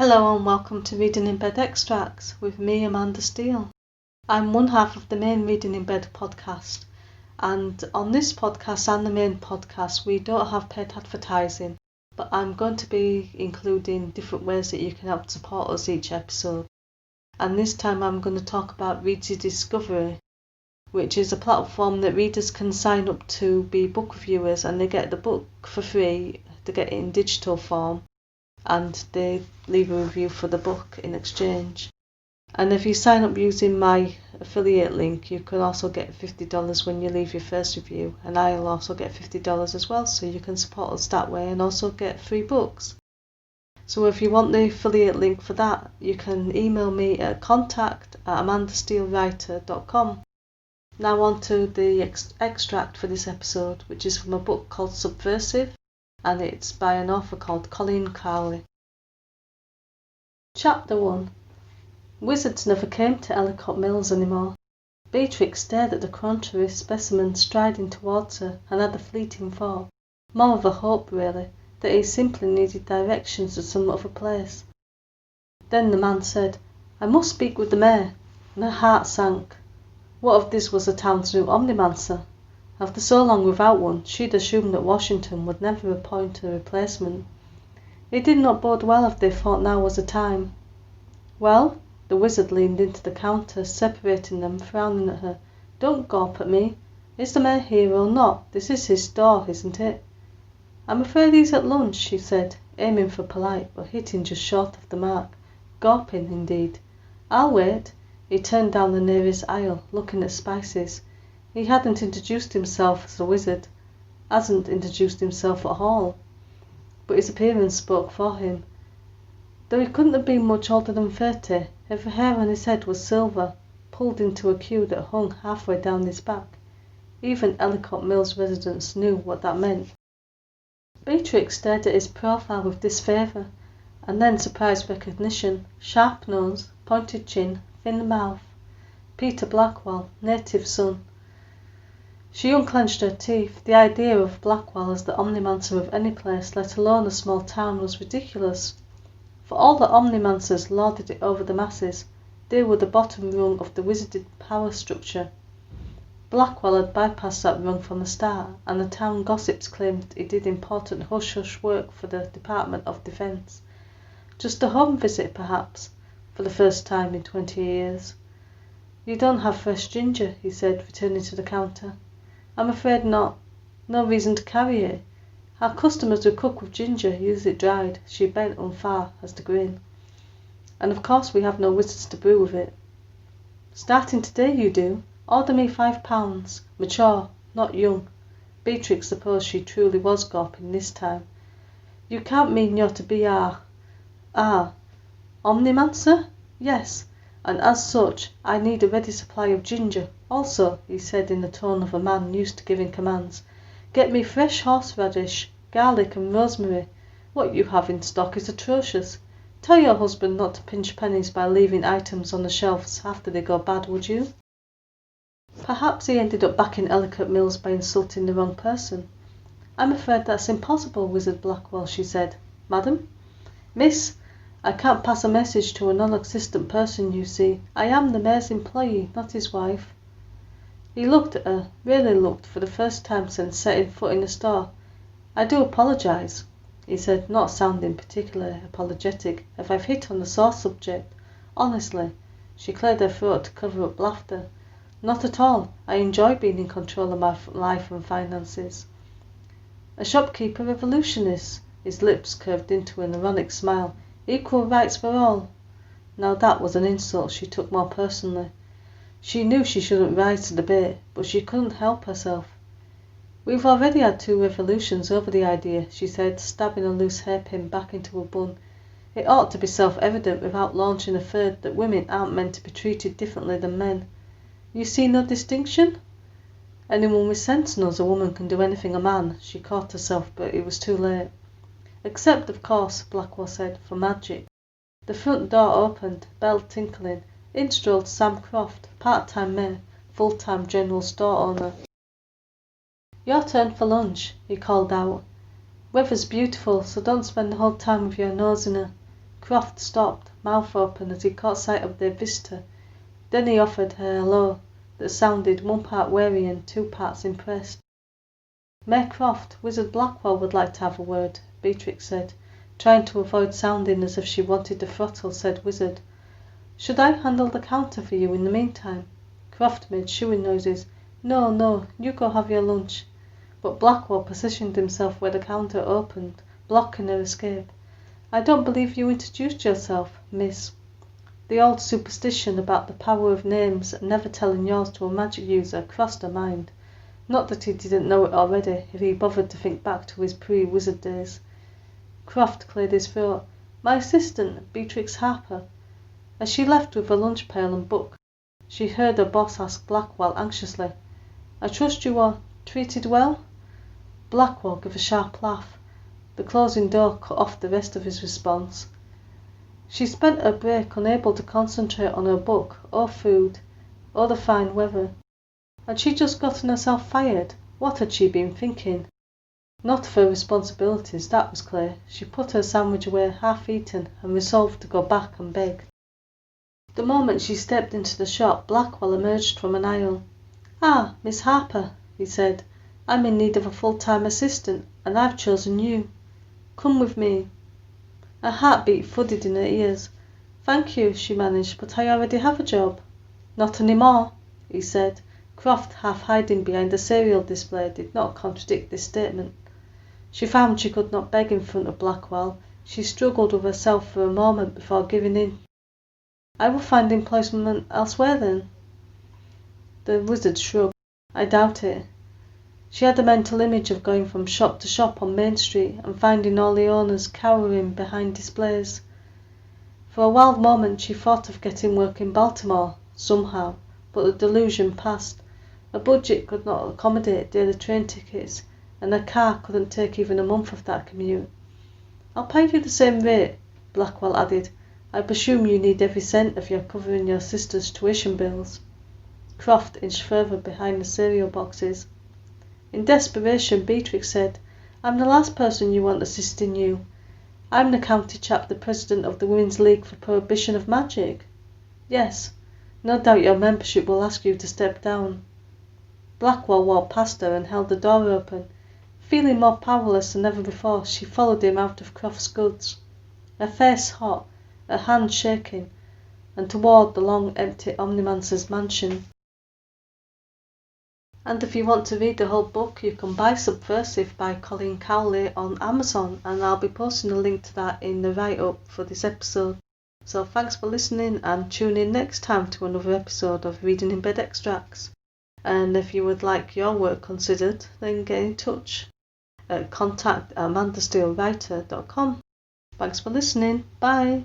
Hello and welcome to Reading in Bed Extracts with me, Amanda Steele. I'm one half of the main Reading in Bed podcast, and on this podcast and the main podcast we don't have paid advertising, but I'm going to be including different ways that you can help support us each episode. And this time I'm going to talk about Read Your Discovery, which is a platform that readers can sign up to be book reviewers, and they get the book for free. They get it in digital form, and they leave a review for the book in exchange. And if you sign up using my affiliate link, you can also get $50 when you leave your first review, and I'll also get $50 as well, so you can support us that way and also get free books. So if you want the affiliate link for that, you can email me at contact@amandasteelewriter.com. Now on to the extract for this episode, which is from a book called Subversive, and it's by an author called Colleen Cowley. Chapter 1. Wizards never came to Ellicott Mills anymore. Beatrix stared at the contrary specimen striding towards her and had a fleeting thought, more of a hope really, that he simply needed directions to some other place. Then the man said, "I must speak with the mayor," and her heart sank. What if this was the town's new omnimancer? After so long without one, she'd assumed that Washington would never appoint a replacement. It did not bode well if they thought now was the time. "Well?" The wizard leaned into the counter, separating them, frowning at her. "Don't gawp at me. Is the mayor here or not? This is his store, isn't it?" "I'm afraid he's at lunch," she said, aiming for polite, but hitting just short of the mark. Gawping, indeed. "I'll wait." He turned down the nearest aisle, looking at spices. He hadn't introduced himself as a wizard, hasn't introduced himself at all, but his appearance spoke for him. Though he couldn't have been much older than 30, every hair on his head was silver, pulled into a queue that hung halfway down his back. Even Ellicott Mills residents knew what that meant. Beatrix stared at his profile with disfavour, and then surprised recognition. Sharp nose, pointed chin, thin mouth. Peter Blackwell, native son. She unclenched her teeth. The idea of Blackwell as the omnimancer of any place, let alone a small town, was ridiculous. For all the omnimancers lorded it over the masses, they were the bottom rung of the wizarded power structure. Blackwell had bypassed that rung from the start, and the town gossips claimed he did important hush-hush work for the Department of Defense. Just a home visit, perhaps, for the first time in 20 years. "You don't have fresh ginger," he said, returning to the counter. "I'm afraid not. No reason to carry it. Our customers who cook with ginger use it dried." She bent unfar as to grin. "And of course we have no wizards to brew with it." "Starting today you do. Order me £5. Mature, not young." Beatrix supposed she truly was gawping this time. "You can't mean you're to be our omnimancer?" "Yes, and as such I need a ready supply of ginger. Also," he said in the tone of a man used to giving commands, "get me fresh horseradish, garlic and rosemary. What you have in stock is atrocious. Tell your husband not to pinch pennies by leaving items on the shelves after they go bad, would you?" Perhaps he ended up back in Ellicott Mills by insulting the wrong person. "I'm afraid that's impossible, Wizard Blackwell," she said. "Madam?" "Miss, I can't pass a message to a non-existent person, you see. I am the mayor's employee, not his wife." He looked at her, really looked, for the first time since setting foot in the store. "I do apologise," he said, not sounding particularly apologetic, "if I've hit on the sore subject. Honestly." She cleared her throat to cover up laughter. "Not at all. I enjoy being in control of my life and finances." "A shopkeeper revolutionist." His lips curved into an ironic smile. "Equal rights for all." Now that was an insult she took more personally. She knew she shouldn't rise to the bait, but she couldn't help herself. "We've already had 2 revolutions over the idea," she said, stabbing a loose hairpin back into a bun. "It ought to be self-evident without launching a third that women aren't meant to be treated differently than men. You see no distinction?" "Anyone with sense knows a woman can do anything a man." She caught herself, but it was too late. "Except, of course," Blackwell said, "for magic." The front door opened, bell tinkling. In strolled Sam Croft, part-time mayor, full-time general store owner. "Your turn for lunch," he called out. "Weather's beautiful, so don't spend the whole time with your nose in her." Croft stopped, mouth open, as he caught sight of their visitor. Then he offered her a hello that sounded 1 part wary and 2 parts impressed. "Mayor Croft, Wizard Blackwell would like to have a word," Beatrix said, trying to avoid sounding as if she wanted to throttle said wizard. "Should I handle the counter for you in the meantime?" Croft made shooing noises. No, you go have your lunch." But Blackwell positioned himself where the counter opened, blocking her escape. "I don't believe you introduced yourself, miss." The old superstition about the power of names and never telling yours to a magic user crossed her mind. Not that he didn't know it already, if he bothered to think back to his pre-wizard days. Croft cleared his throat. "My assistant, Beatrix Harper." As she left with her lunch pail and book, she heard her boss ask Blackwell anxiously, "I trust you are treated well?" Blackwell gave a sharp laugh. The closing door cut off the rest of his response. She spent her break unable to concentrate on her book, or food, or the fine weather. Had she just gotten herself fired? What had she been thinking? Not of her responsibilities, that was clear. She put her sandwich away half-eaten and resolved to go back and beg. The moment she stepped into the shop, Blackwell emerged from an aisle. "Ah, Miss Harper," he said. "I'm in need of a full-time assistant, and I've chosen you. Come with me." A heartbeat thudded in her ears. "Thank you," she managed, "but I already have a job." "Not any more," he said. Croft, half hiding behind a cereal display, did not contradict this statement. She found she could not beg in front of Blackwell. She struggled with herself for a moment before giving in. "I will find employment elsewhere then." The wizard shrugged. "I doubt it." She had a mental image of going from shop to shop on Main Street and finding all the owners cowering behind displays. For a wild moment she thought of getting work in Baltimore, somehow, but the delusion passed. Her budget could not accommodate daily train tickets, and her car couldn't take even a month of that commute. "I'll pay you the same rate," Blackwell added. "I presume you need every cent if you're covering your sister's tuition bills." Croft inched further behind the cereal boxes. In desperation, Beatrix said, "I'm the last person you want assisting you. I'm the county chap, the president of the Women's League for Prohibition of Magic." "Yes. No doubt your membership will ask you to step down." Blackwell walked past her and held the door open. Feeling more powerless than ever before, she followed him out of Croft's goods, her face hot, her hand shaking, and toward the long empty Omnimancer's mansion. And if you want to read the whole book, you can buy Subversive by Colleen Cowley on Amazon, and I'll be posting a link to that in the write-up for this episode. So thanks for listening, and tune in next time to another episode of Reading in Bed Extracts. And if you would like your work considered, then get in touch at contact@amandasteelwriter.com. Thanks for listening. Bye.